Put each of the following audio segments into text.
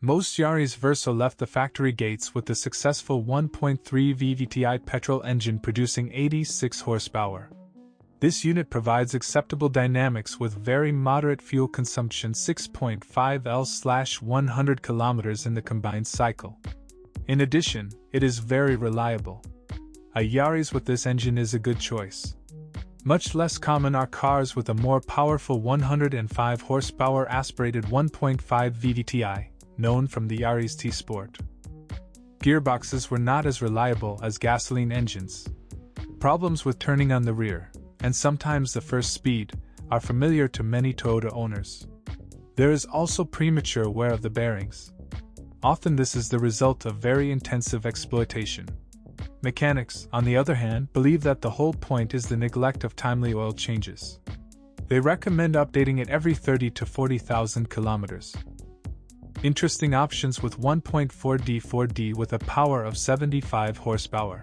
Most Yaris Verso left the factory gates with the successful 1.3 VVTi petrol engine producing 86 horsepower. This unit provides acceptable dynamics with very moderate fuel consumption, 6.5 L/100 km in the combined cycle. In addition, it is very reliable. A Yaris with this engine is a good choice. Much less common are cars with a more powerful 105 horsepower aspirated 1.5 VVTi, known from the Yaris T-Sport. Gearboxes were not as reliable as gasoline engines. Problems with turning on the rear, and sometimes the first speed, are familiar to many Toyota owners. There is also premature wear of the bearings. Often this is the result of very intensive exploitation. Mechanics, on the other hand, believe that the whole point is the neglect of timely oil changes. They recommend updating it every 30 to 40,000 kilometers. Interesting options with 1.4D 4D with a power of 75 horsepower.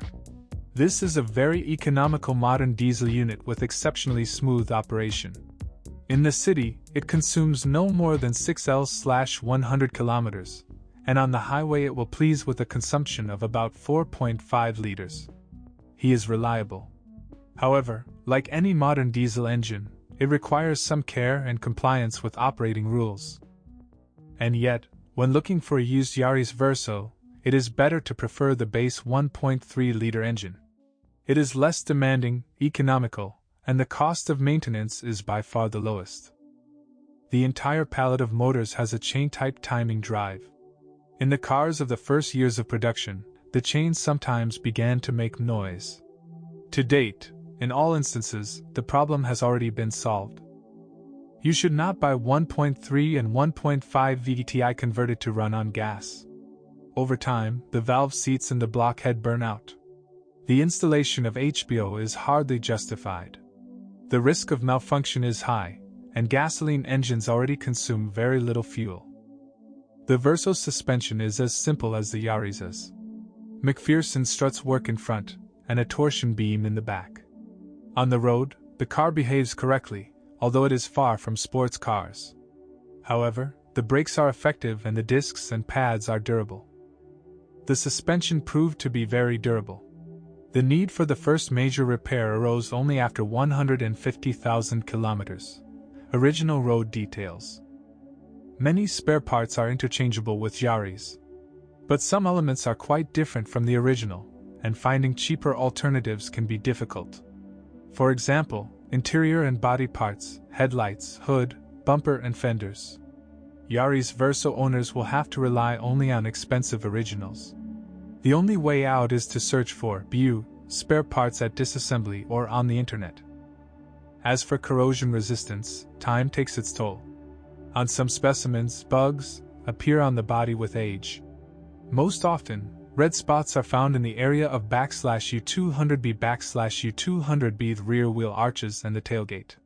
This is a very economical modern diesel unit with exceptionally smooth operation. In the city, it consumes no more than 6 L/100 kilometers, and on the highway it will please with a consumption of about 4.5 liters. He is reliable. However, like any modern diesel engine, it requires some care and compliance with operating rules. And yet, when looking for a used Yaris Verso, it is better to prefer the base 1.3-liter engine. It is less demanding, economical, and the cost of maintenance is by far the lowest. The entire palette of motors has a chain-type timing drive. In the cars of the first years of production, the chains sometimes began to make noise. To date, in all instances, the problem has already been solved. You should not buy 1.3 and 1.5 VVTi converted to run on gas. Over time, the valve seats and the blockhead burn out. The installation of HBO is hardly justified. The risk of malfunction is high, and gasoline engines already consume very little fuel. The Verso's suspension is as simple as the Yaris's. McPherson struts work in front, and a torsion beam in the back. On the road, the car behaves correctly, although it is far from sports cars. However, the brakes are effective and the discs and pads are durable. The suspension proved to be very durable. The need for the first major repair arose only after 150,000 kilometers. Original road details. Many spare parts are interchangeable with Yaris. But some elements are quite different from the original, and finding cheaper alternatives can be difficult. For example, interior and body parts, headlights, hood, bumper and fenders. Yaris Verso owners will have to rely only on expensive originals. The only way out is to search for spare parts at disassembly or on the internet. As for corrosion resistance, time takes its toll. On some specimens, bugs appear on the body with age. Most often, red spots are found in the area of /U200B/U200B, the rear wheel arches and the tailgate.